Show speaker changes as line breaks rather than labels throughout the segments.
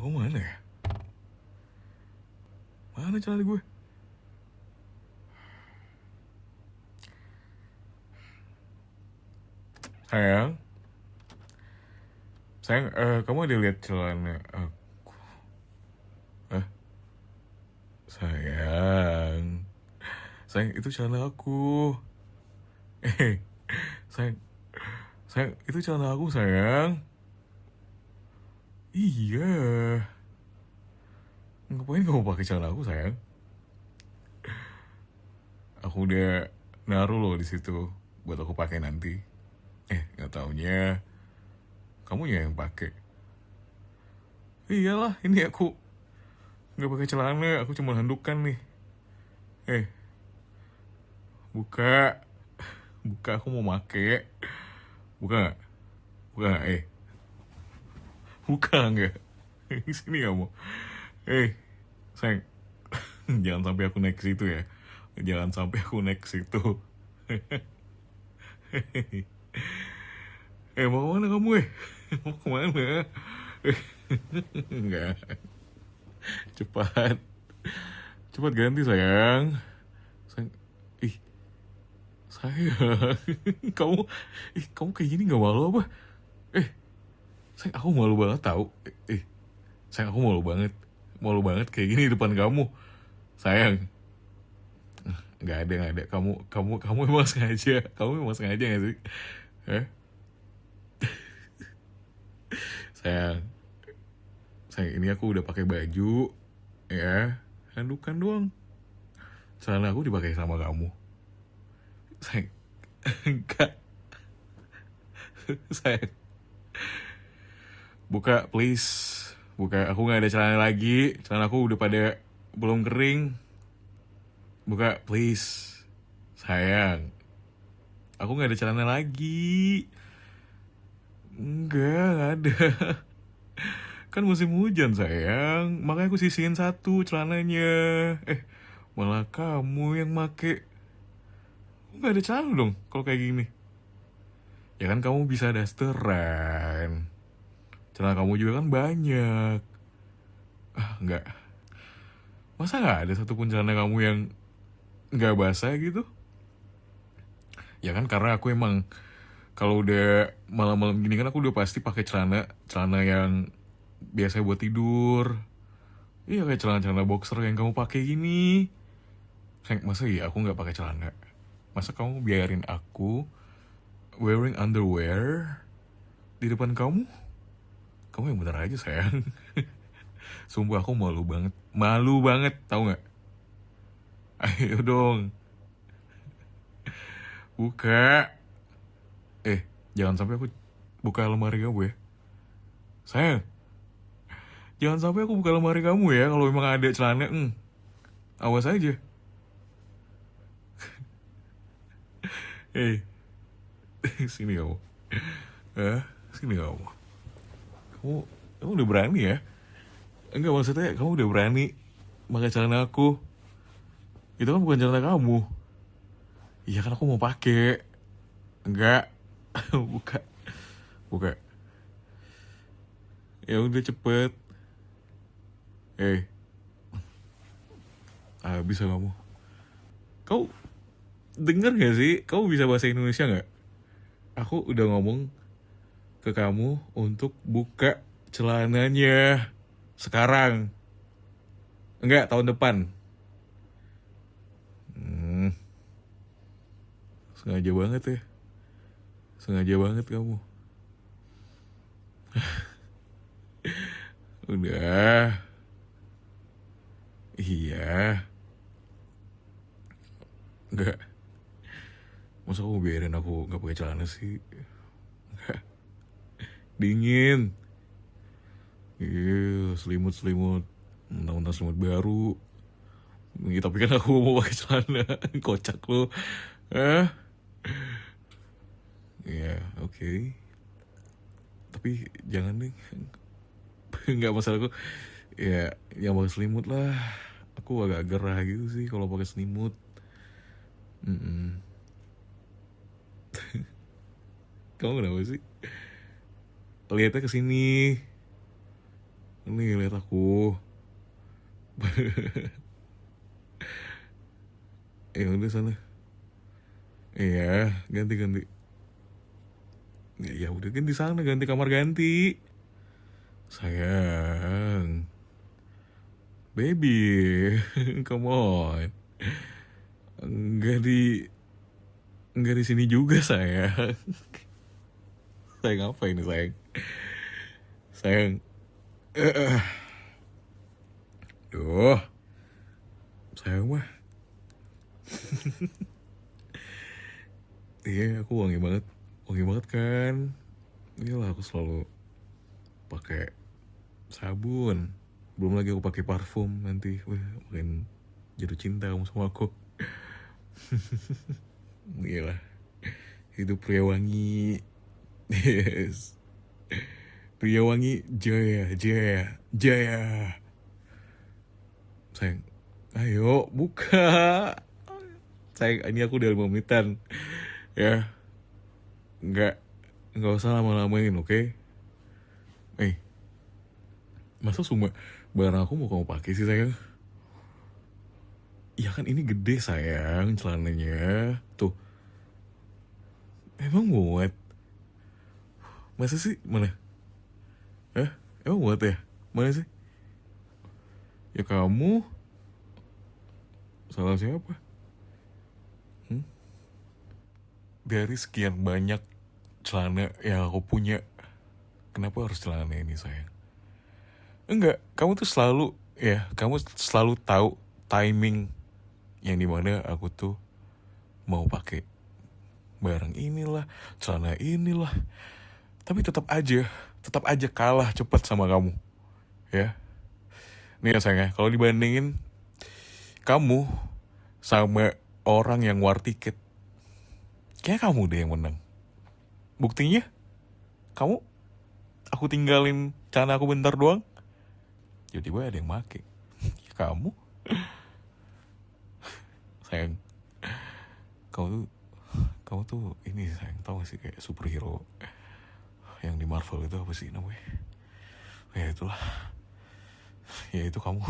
Celana gue mana ya? Mana celana gue? Sayang, sayang, kamu ada lihat celana aku? Sayang, sayang itu celana aku. Sayang, sayang itu celana aku sayang. Iya, ngapain kamu pakai celana aku sayang? Aku udah naruh loh di situ buat aku pakai nanti. Nggak taunya kamu yang pakai. Iyalah, ini aku nggak pakai celana, aku cuma handukan nih. Buka, buka, aku mau make. Buka nggak? Buka nggak? Buka nggak? Sini kamu. Sayang, jangan sampai aku naik ke situ ya. Jangan sampai aku naik ke situ. Mau kemana kamu Mau kemana? Enggak. Cepat. Cepat ganti sayang. Sayang. Sayang. Kamu kamu kayak gini gak malu apa? Sayang, aku malu banget tau. Sayang, aku malu banget. Malu banget kayak gini di depan kamu. Sayang. Gak ada. Kamu emang sengaja. Kamu emang sengaja gak sih? Sayang, ini aku udah pakai baju, ya, handukan doang. Celana aku dipakai sama kamu. Sayang, enggak. Sayang, buka please. Buka, aku nggak ada celana lagi. Celana aku udah pada belum kering. Buka please. Sayang, aku nggak ada celana lagi. Nggak ada. Kan musim hujan sayang, makanya aku sisihin satu celananya. Malah kamu yang make. Nggak ada celana dong kalau kayak gini. Ya kan kamu bisa dasteran. Celana kamu juga kan banyak. Nggak. Masa nggak ada satupun celana kamu yang nggak basah gitu? Ya kan karena aku emang kalau udah malam-malam gini kan aku udah pasti pakai celana yang biasa buat tidur. Iya, kayak celana-celana boxer yang kamu pakai gini. Masa iya aku nggak pakai celana? Masa kamu biarin aku wearing underwear di depan kamu? Kamu yang bener aja sayang. Sumpah aku malu banget, tahu nggak? Ayo dong, buka. Jangan sampai aku buka lemari kamu ya, sayang. Jangan sampai aku buka lemari kamu ya. Kalau memang ada celana, awas aja. Sini kamu. Sini kamu. Kamu udah berani ya? Enggak, maksudnya kamu udah berani pakai celana aku. Itu kan bukan celana kamu. Iya kan aku mau pakai. Enggak. Buka. Ya udah cepet. Bisa kamu. Kau denger gak sih? Kamu bisa bahasa Indonesia gak? Aku udah ngomong ke kamu untuk buka celananya sekarang. Enggak, tahun depan. Sengaja banget ya. Sengaja banget kamu. Udah. Iya. Enggak. Masa kamu biarin aku gak pakai celana sih? Enggak. Dingin. Selimut. Mentang-mentang selimut baru. Tapi kan aku mau pakai celana. Kocak lo. Ya, oke. Tapi jangan deh. Nggak masalah aku. Ya, yang pakai selimut lah. Aku agak gerah gitu sih kalau pakai selimut. Kamu kenapa sih? Lihatnya ke sini. Nih lihat aku. Ya udah sana. Iya, ganti. Ya udah ganti sana, ganti kamar ganti. Sayang, baby, come on. Nggak di nggak di sini juga sayang. Sayang apa ini sayang? Sayang, duh, sayang mah. Iya, aku wangi banget kan. Iyalah aku selalu pakai sabun. Belum lagi aku pakai parfum nanti. Wah, makin jatuh cinta kamu sama aku. Iyalah, hidup pria wangi. Yes. Pria wangi jaya. Sayang, ayo buka. Sayang, ini aku udah 5 menitan. Ya, nggak nggak usah lama-lamain, oke? Eh, masa semua barang aku mau kamu pakai sih sayang? Ya kan ini gede sayang celananya. Tuh, emang muat? Masa sih? Mana? Hah? Emang muat ya? Mana sih? Ya kamu salah siapa? Dari sekian banyak celana yang aku punya, kenapa harus celana ini sayang? Enggak, kamu selalu tahu timing yang dimana aku tuh mau pakai barang inilah, celana inilah. Tapi tetap aja kalah cepat sama kamu. Ya. Nih ya sayang ya, kalau dibandingin kamu sama orang yang war tiket, kayak kamu deh yang menang. Buktinya, kamu, aku tinggalin celana aku bentar doang, tiba-tiba ada yang make. Kamu, sayang, kamu tuh ini sayang, tau gak sih kayak superhero yang di Marvel itu apa sih namanya? Ya itulah, ya itu kamu.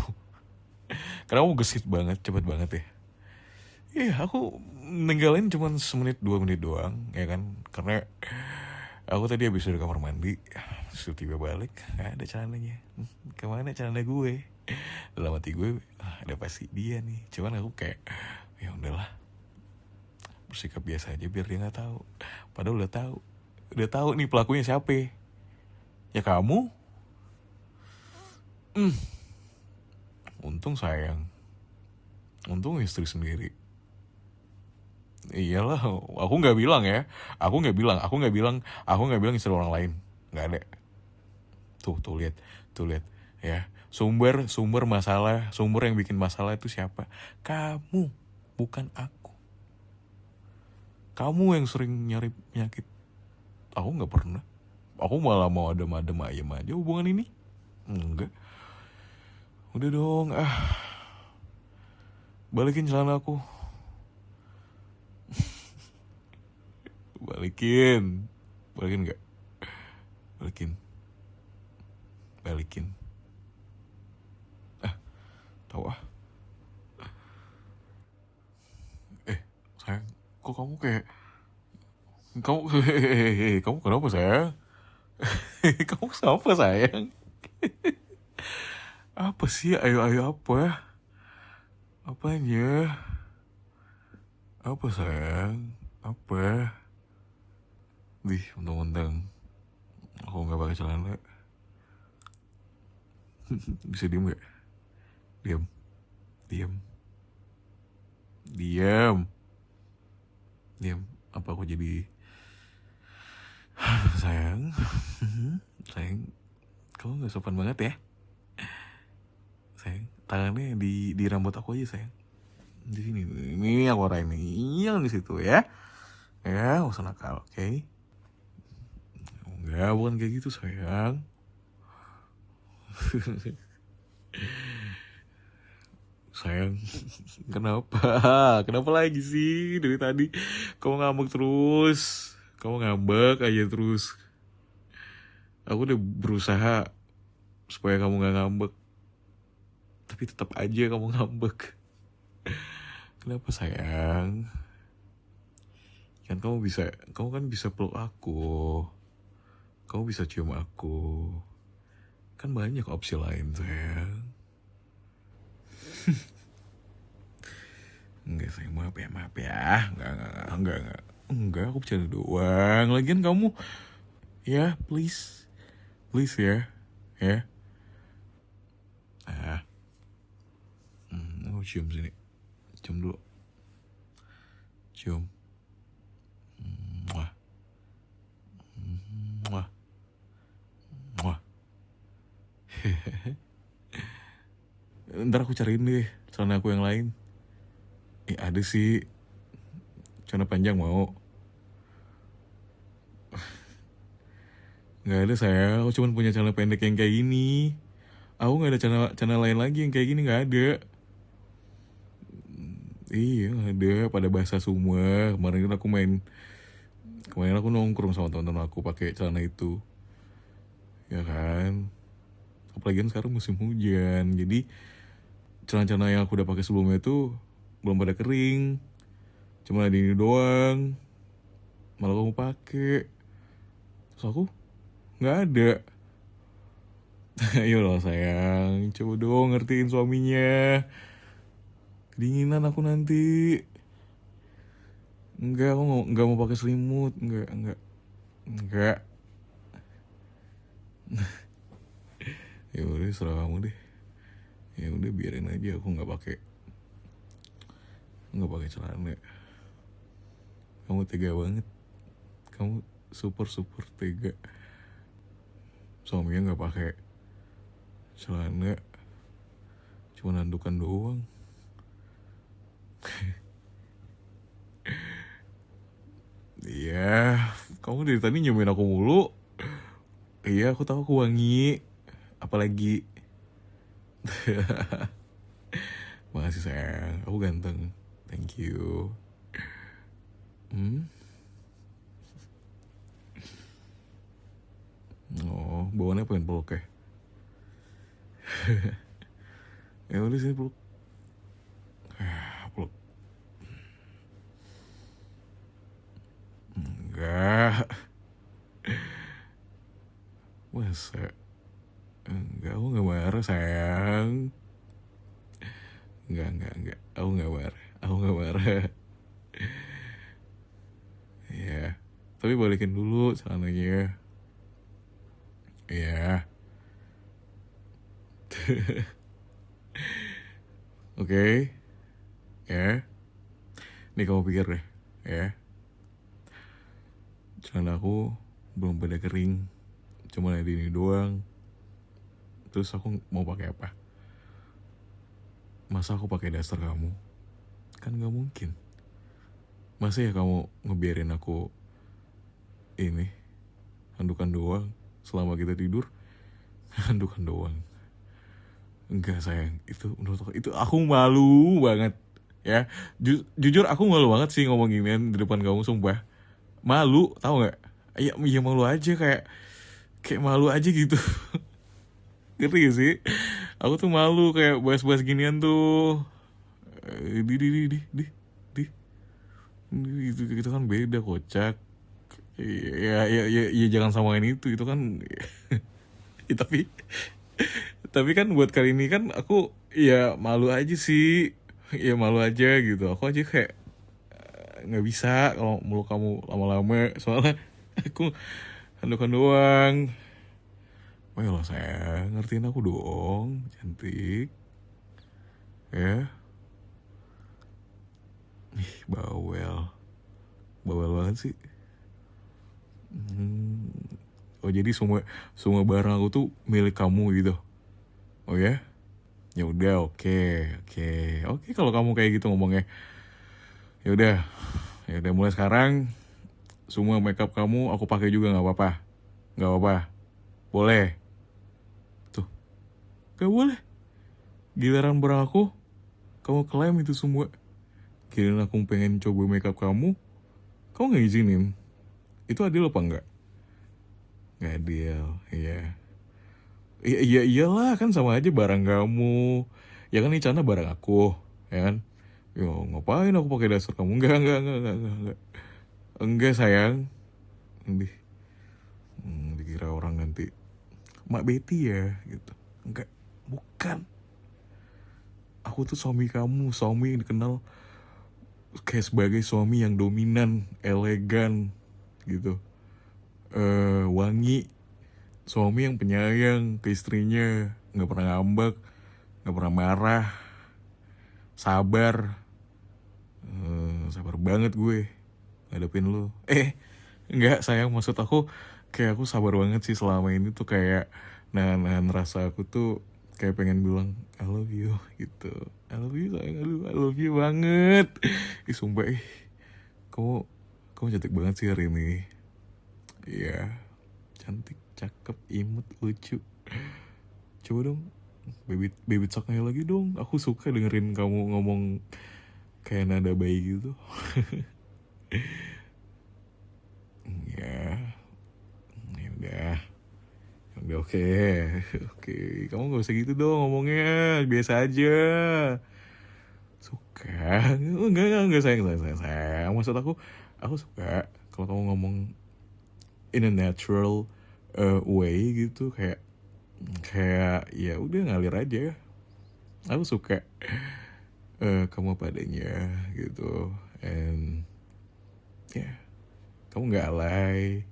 Karena kamu gesit banget, cepet banget ya. Iya, aku ninggalin cuma semenit 2 menit doang, ya kan? Karena aku tadi habis dari kamar mandi, terus tiba balik, nggak ada celananya. Kemana celana gue? Dalam hati gue, ada pasti dia nih. Cuman aku kayak, ya udahlah, bersikap biasa aja biar dia nggak tahu. Padahal udah tahu nih pelakunya siapa? Ya kamu. Untung sayang, untung istri sendiri. Iyalah, aku nggak bilang ya, aku nggak bilang istri orang lain, nggak ada. Tuh lihat, ya. Sumber masalah, sumber yang bikin masalah itu siapa? Kamu, bukan aku. Kamu yang sering nyari penyakit. Aku nggak pernah. Aku malah mau adem-adem ayam aja hubungan ini. Enggak. Udah dong, balikin celana aku. Balikin nggak? Balikin. Tahu ah. Sayang, kok kamu kayak kamu kenapa sayang? Kamu kenapa sayang? Apa sih? Ayo apa? Apanya? Apa sayang? Apa? Mentang-mentang aku nggak pakai celana. Bisa diem gak? Diam. Apa aku jadi sayang? Sayang, kamu nggak sopan banget ya? Sayang, tangannya di rambut aku aja sayang. Di sini, ini aku arahin nih, yang di situ ya. Ya, gak usah nakal, oke? Enggak, bukan kayak gitu sayang. Sayang, kenapa lagi sih dari tadi kamu ngambek aja terus. Aku udah berusaha supaya kamu gak ngambek. Tapi tetap aja kamu ngambek. Kenapa sayang? Kamu kan bisa peluk aku. Kamu bisa cium aku. Kan banyak opsi lain sayang. Enggak sayang, maaf ya. Enggak, aku bercanda doang. Lagian kamu, ya please ya. Aku cium sini. Cium dulu. Cium. Muah. Muah. Muah. Ntar aku cariin deh celana aku yang lain. Ada sih. Celana panjang mau. Nggak ada sayang. Aku cuma punya celana pendek yang kayak gini. Aku nggak ada celana lain lagi yang kayak gini, nggak ada. Iya ada, pada basah semua. Kemarin aku nongkrong sama teman-teman aku pakai celana itu. Ya kan. Apalagi kan sekarang musim hujan. Jadi celana-celana yang aku udah pakai sebelumnya itu belum pada kering. Cuma ada ini doang. Malah kamu pakai. Terus aku nggak ada. Ayo lah sayang, coba dong ngertiin suaminya. Kedinginan aku nanti. Enggak, aku nggak mau pakai selimut. Enggak. Ya udah, serah kamu deh. Ya udah, biarin aja aku nggak pakai celana. Kamu tega banget. Kamu super tega. Suaminya nggak pakai celana, cuma nandukan doang. Iya, kamu dari tadi nyobain aku mulu. Iya, aku tahu aku wangi. Apalagi. Makasih sayang, aku ganteng. Thank you. Oh, bawaannya pengen peluk ya? Ya udah sini peluk. Peluk. Enggak. Masa? Enggak, aku gak marah sayang. Enggak. Aku gak marah. Ya, tapi balikin dulu celananya. Ya. Oke. Ya. Nih kamu pikir deh. Ya. Celana aku belum pada kering. Cuma ada ini doang. Terus aku mau pakai apa? Masa aku pakai daster kamu? Kan gak mungkin. Masa ya kamu ngebiarin aku ini handukan doang selama kita tidur? Handukan doang. Enggak sayang, itu menurut aku malu banget. Ya, jujur aku malu banget sih ngomong ginian di depan kamu, sumpah. Malu, tahu nggak? Iya malu aja, kayak malu aja gitu. Ngerti gak sih? Aku tuh malu kayak bahas-bahas ginian tuh. Di itu kan beda, kocak. Ya jangan samain itu kan. Ya, tapi kan buat kali ini kan aku ya malu aja sih. Ya malu aja gitu. Aku aja kayak nggak bisa kalau meluk kamu lama-lama, soalnya aku handukan doang. Ayolah sayang, ngertiin aku dong, cantik. Ya. Bawel banget sih. Oh jadi semua barang aku tuh milik kamu gitu? Oh ya? Ya udah, oke. Kalau kamu kayak gitu ngomongnya. Ya udah mulai sekarang semua makeup kamu aku pakai juga, nggak apa-apa. Boleh? Tuh, nggak boleh. Giliran barang aku, kamu klaim itu semua. Giliran aku pengen coba makeup kamu nggak izinin. Itu adil apa enggak? Nggak adil, iya. Iya iya iyalah kan sama aja barang kamu. Ya kan ini celana barang aku, ya kan? Yo ngapain aku pakai dasar kamu? Enggak. Enggak sayang. Di, dikira orang nanti Mak Betty ya gitu. Enggak, bukan. Aku tuh suami kamu, suami yang dikenal kayak sebagai suami yang dominan, elegan gitu. Wangi, suami yang penyayang ke istrinya, nggak pernah ngambek, nggak pernah marah, sabar. Sabar banget gue ngadepin lu. Enggak sayang, maksud aku kayak aku sabar banget sih selama ini tuh, kayak nahan rasa aku tuh kayak pengen bilang I love you gitu. I love you sayang, I love you banget. Sumpah kamu kamu cantik banget sih hari ini. Iya, cantik, cakep, imut, lucu. Coba dong baby talknya lagi dong. Aku suka dengerin kamu ngomong kayak nada bayi gitu. Ya, ya udah oke. Oke, kamu gak usah gitu dong ngomongnya, biasa aja. Suka. Enggak sayang. Maksud aku suka kalau kamu ngomong in a natural way gitu, kayak ya udah ngalir aja. Aku suka kamu padanya gitu. And ya, kamu nggak alay.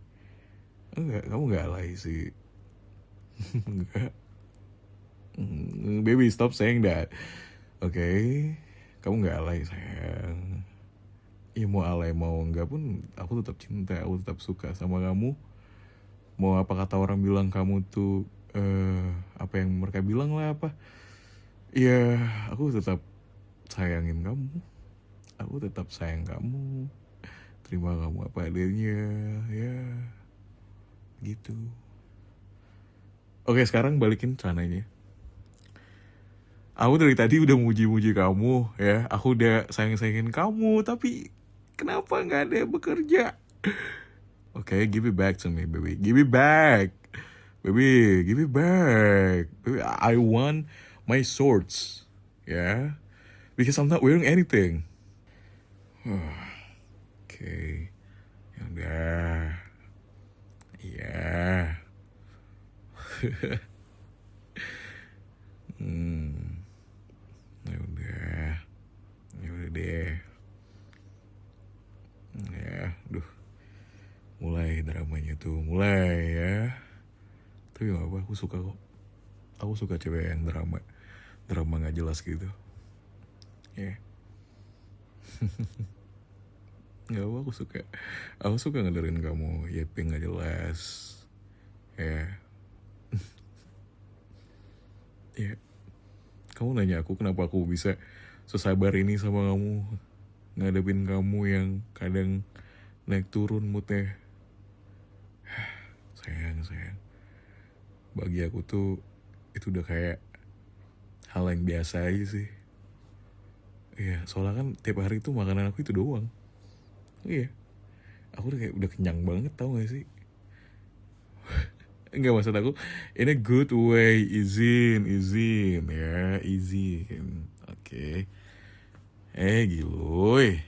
Kamu nggak alay sih. Enggak. Baby, stop saying that. Oke, kamu nggak alay sayang. Ya mau alay mau enggak pun aku tetap cinta, aku tetap suka sama kamu. Mau apa kata orang bilang kamu tuh apa yang mereka bilang lah apa. Ya, aku tetap sayangin kamu. Aku tetap sayang kamu. Terima kamu apa adanya, ya gitu. Oke, sekarang balikin celananya. Aku dari tadi udah muji-muji kamu ya. Aku udah sayang-sayangin kamu, tapi kenapa nggak ada yang bekerja? Oke, give it back to me, baby. Give it back. Baby, give it back. Baby, I want my shorts. Yeah. Because I'm not wearing anything. Oke. Ya udah. Iya. Ya udah. Ya udah deh. Ya, duh. Mulai dramanya tuh, mulai ya. Tapi gak apa, aku suka kok. Aku suka cewek yang drama gak jelas gitu. Ya. Gak apa, aku suka ngedengerin kamu yapping gak jelas. Ya. Ya. Kamu nanya aku kenapa aku bisa sesabar ini sama kamu, ngadepin kamu yang kadang naik turun moodnya. Sayang. Bagi aku tuh itu udah kayak hal yang biasa aja sih. Iya, soalnya kan tiap hari tuh makanan aku itu doang. Iya, aku udah kenyang banget, tau gak sih? Enggak, maksud aku in a good way. Izin ya, izin. Oke. Giluy,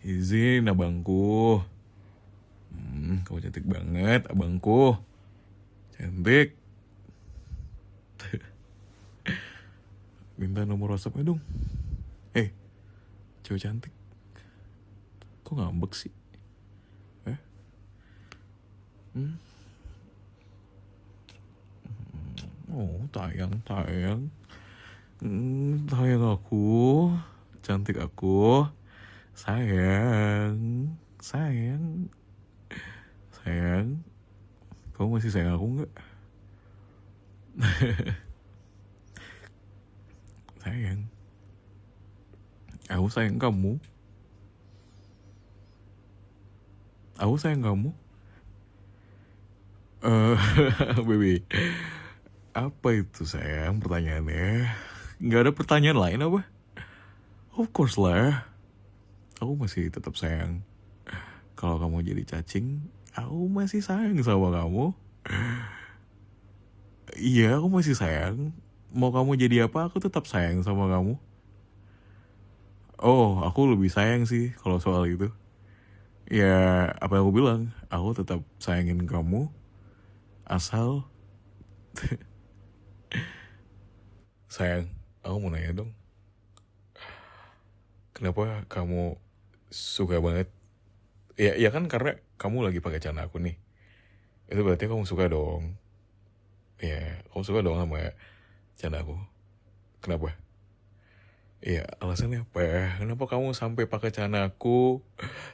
izin abangku. Kamu cantik banget abangku. Cantik. Minta nomor WhatsAppnya dong. Cewek cantik, kok ngambek sih? Oh, tayang. Tayang aku, cantik aku. Sayang. Kamu masih sayang aku nggak? Sayang. Aku sayang kamu. Baby, apa itu sayang pertanyaannya? Nggak ada pertanyaan lain apa? Of course lah. Aku masih tetap sayang. Kalau kamu jadi cacing, aku masih sayang sama kamu. Iya, aku masih sayang. Mau kamu jadi apa, aku tetap sayang sama kamu. Oh, aku lebih sayang sih kalau soal itu. Ya, apa yang aku bilang, aku tetap sayangin kamu, asal sayang. Aku mau nanya dong, kenapa kamu suka banget? Ya kan karena kamu lagi pakai celana aku nih. Itu berarti kamu suka dong. Ya, kamu suka dong sama celana aku. Kenapa? Iya, alasannya apa? Kenapa kamu sampai pakai celana aku?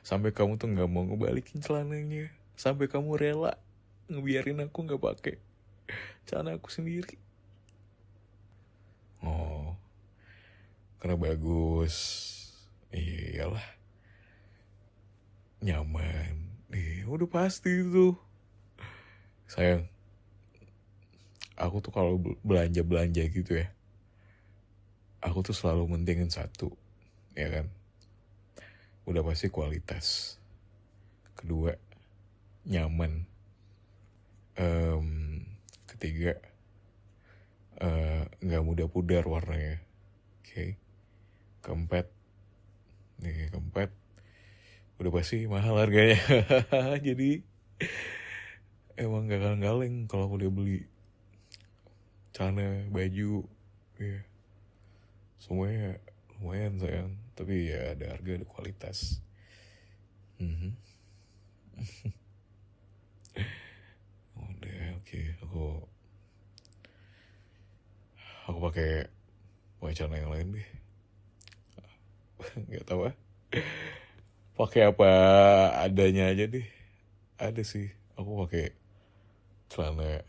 Sampai kamu tuh nggak mau ngebalikin celananya? Sampai kamu rela ngebiarin aku nggak pakai celana aku sendiri? Oh, karena bagus. Iyalah, nyaman. Udah pasti itu. Sayang, aku tuh kalau belanja gitu ya, aku tuh selalu mentingin satu, ya kan? Udah pasti kualitas. Kedua, nyaman. Ketiga, nggak mudah pudar warnanya. Oke. Keempat, keempat, udah pasti mahal harganya. Jadi emang gak kaleng-kaleng kalau aku udah beli celana, baju, ya semuanya lumayan sayang. Tapi ya ada harga, ada kualitas. Udah, oke. Aku pakai celana yang lain deh. Nggak tahu ah. Pakai apa adanya aja deh. Ada sih. Aku pakai celana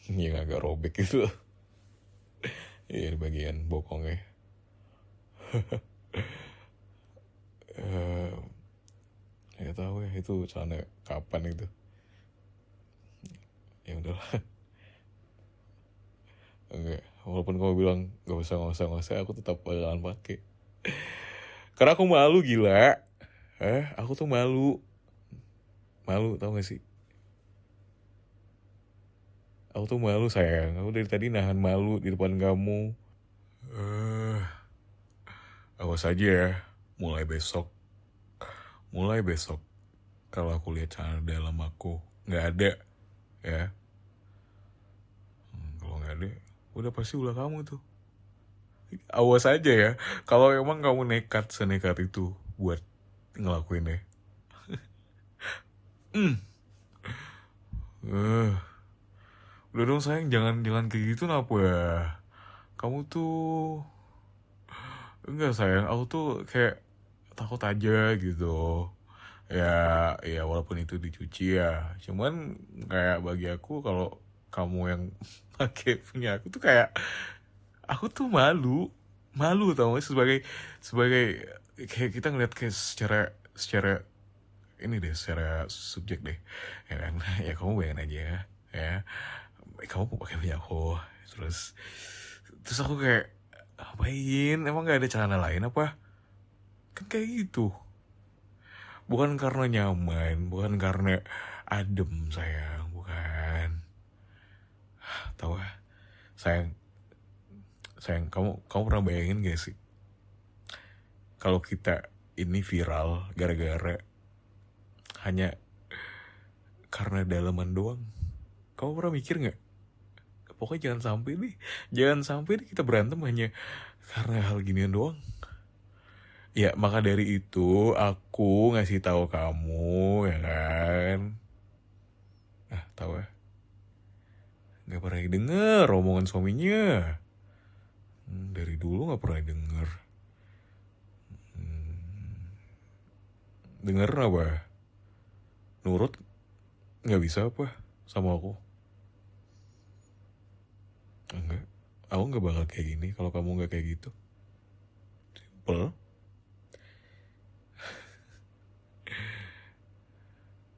yang agak robek gitu. Iya, di bagian bokongnya. Nggak tahu ya itu celana kapan itu. Ya udahlah. Enggak. Walaupun kamu bilang gak usah, aku tetap bakalan pakai. Karena aku malu, gila. Aku tuh malu. Malu, tau gak sih? Aku tuh malu sayang. Aku dari tadi nahan malu di depan kamu. Awas aja ya. Mulai besok. Kalau aku lihat celana dalam aku nggak ada, ya. Kalau nggak ada, udah pasti ulah kamu tuh. Awas aja ya. Kalau emang kamu senekat itu buat ngelakuinnya. Eh, Udah dong sayang, jangan kayak gitu apa ya. Kamu tuh enggak sayang, aku tuh kayak takut aja gitu. Ya walaupun itu dicuci ya. Cuman kayak bagi aku kalau kamu yang pakai punya aku tuh aku tuh malu tau gak, sebagai kayak kita ngeliat kayak secara ini deh, secara subjek deh, ya kan. Ya kamu bayangin aja ya, kamu pakai punya aku, terus aku kayak apain, emang gak ada celana lain apa, kan kayak gitu. Bukan karena nyaman, bukan karena adem sayang, bukan. Tahu ah, sayang, kamu pernah bayangin gak sih kalau kita ini viral gara-gara hanya karena dalaman doang? Kamu pernah mikir nggak? Pokoknya jangan sampai nih kita berantem hanya karena hal ginian doang. Ya maka dari itu aku ngasih tahu kamu, ya kan. Tahu ya, nggak pernah denger omongan suaminya. Dari dulu nggak pernah denger. Denger apa? Nurut nggak bisa apa sama aku? Enggak. Aku nggak bakal kayak gini kalau kamu nggak kayak gitu. Simple.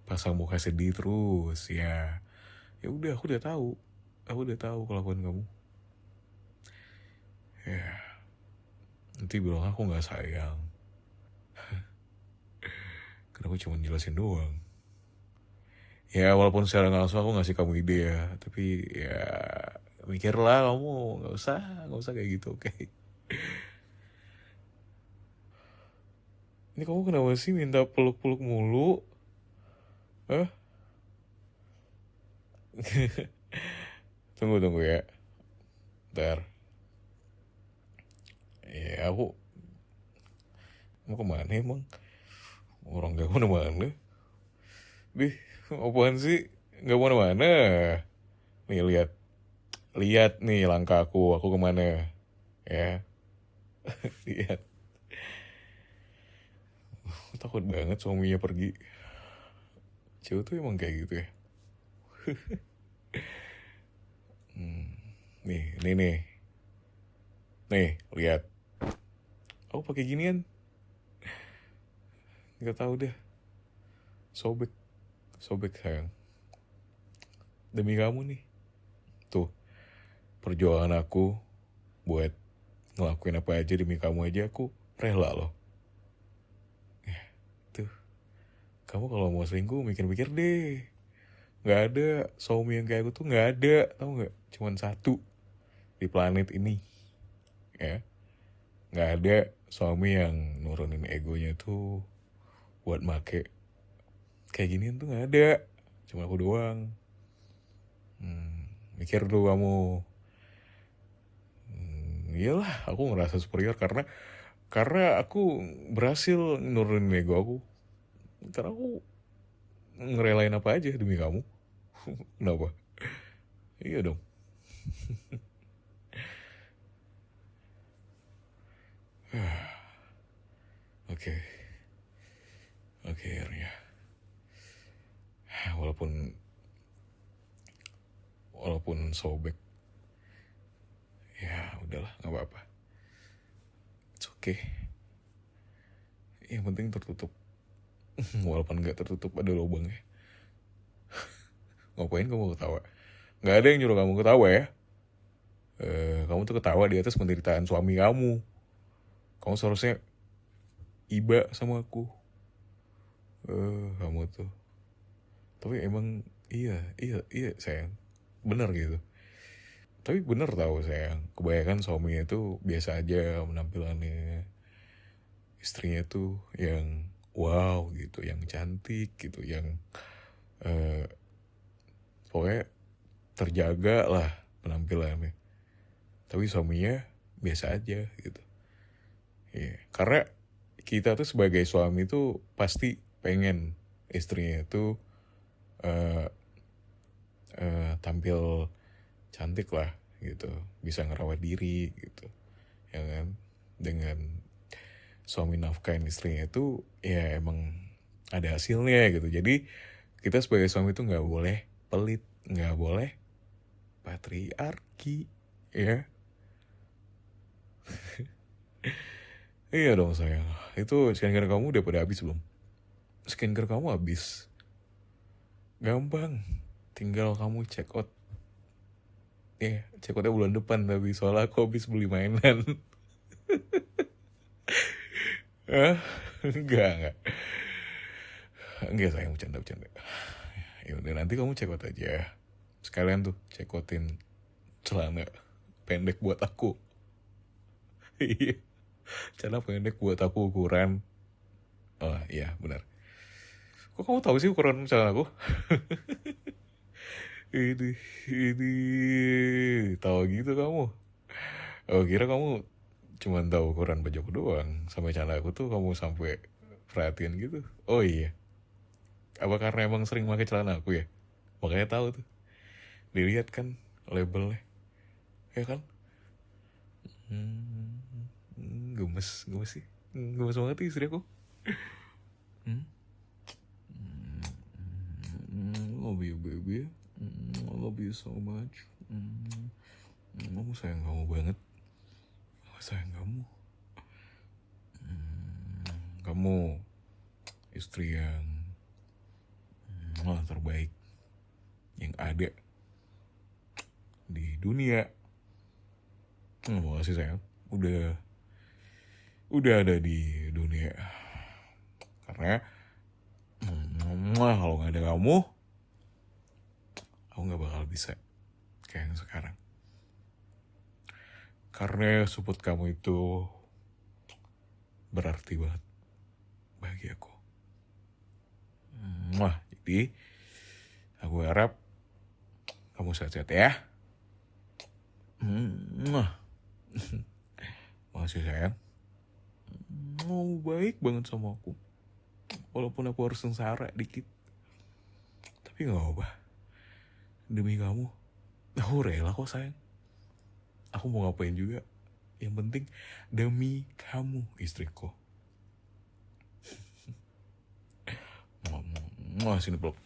Pasang muka sedih terus ya. Ya udah, aku udah tahu kelakuan kamu. Ya, nanti bilang aku nggak sayang. Karena aku cuma jelasin doang. Ya walaupun secara nggak langsung aku ngasih kamu ide ya, tapi ya mikirlah kamu, nggak usah kayak gitu, oke? Ini kamu kenapa sih minta peluk-peluk mulu? Hah? Tunggu ya, ntar. Ya aku mau kemana emang? Orang gak mana-mana. Dih, apaan sih? Gak mana-mana. Nih lihat nih langkah aku kemana? Ya, lihat. Aku takut banget suaminya pergi. Cewek tuh emang kayak gitu ya. Nih, lihat. Aku pakai ginian, nggak tahu deh. Sobek sayang. Demi kamu nih. Tuh, perjuangan aku buat ngelakuin apa aja demi kamu aja aku rela loh. Tuh, kamu kalau mau selingkuh mikir-mikir deh. Nggak ada suami yang kayak aku tuh, nggak ada, tahu nggak? Cuman satu di planet ini, ya. Nggak ada suami yang nurunin egonya tuh buat make kayak ginian tuh, nggak ada. Cuma aku doang. Mikir dulu kamu. Iyalah, aku ngerasa superior karena aku berhasil nurunin ego aku. Karena aku ngerelain apa aja demi kamu. Kenapa? Iya dong. Oke, akhirnya. Walaupun sobek, ya udahlah, nggak apa-apa. It's okay. Yang penting tertutup. Walaupun nggak tertutup ada lubangnya. Ngapain kamu ketawa? Nggak ada yang nyuruh kamu ketawa ya. Kamu tuh ketawa di atas penderitaan suami kamu. Kamu seharusnya iba sama aku. Kamu tuh. Tapi emang iya sayang. Bener gitu. Tapi bener tahu sayang. Kebanyakan suaminya tuh biasa aja penampilannya. Istrinya tuh yang wow gitu, yang cantik gitu, yang pokoknya terjaga lah penampilannya. Tapi suaminya biasa aja gitu. Iya, karena kita tuh sebagai suami tuh pasti pengen istrinya tuh tampil cantik lah gitu, bisa ngerawat diri gitu, ya kan? Dengan suami nafkahin istrinya itu ya emang ada hasilnya gitu. Jadi kita sebagai suami itu nggak boleh pelit, nggak boleh patriarki, ya. Iya dong sayang. Itu skincare kamu udah pada habis belum? Skincare kamu habis. Gampang. Tinggal kamu check out. Check outnya bulan depan tapi soalnya aku habis beli mainan. Hah? Enggak. Enggak sayang, bercanda. Ya udah nanti kamu check out aja. Sekalian tuh check outin celana pendek buat aku. Iya. Celana pendek buat aku ukuran. Oh iya benar. Kok kamu tahu sih ukuran celana aku? ini tahu gitu kamu. Oh kira kamu cuman tahu ukuran baju aku doang. Sampai celana aku tuh kamu sampai perhatian gitu. Oh iya. Apa karena emang sering pakai celana aku ya? Makanya tahu tuh. Dilihat kan labelnya. Ya kan? Gemes sih. Gemes banget sih istri aku. Love you baby. I love you so much. Kamu sayang kamu banget. Sayang kamu. Kamu istri yang terbaik yang ada di dunia. Makasih sayang. Udah ada di dunia. Karena kalau nggak ada kamu, aku nggak bakal bisa kayak yang sekarang. Karena support kamu itu berarti banget bagi aku. Wah, jadi aku harap kamu sehat-sehat ya. Wah, makasih sayang. Mau baik banget sama aku. Walaupun aku harus sengsara dikit. Tapi gak apa-apa. Demi kamu, aku rela kok sayang. Aku mau ngapain juga. Yang penting demi kamu, istriku. Sini peluk.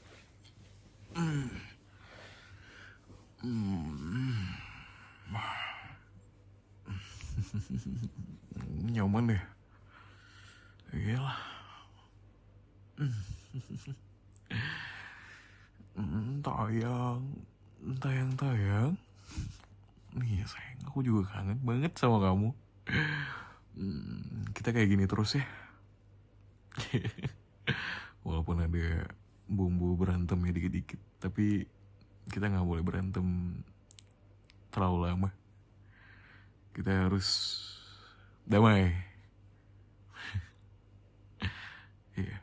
Nyaman deh. Iyalah. Tayang. Iya sayang, aku juga kangen banget sama kamu. Kita kayak gini terus ya. Walaupun ada bumbu berantemnya dikit-dikit, tapi kita gak boleh berantem terlalu lama. Kita harus damai. Iya.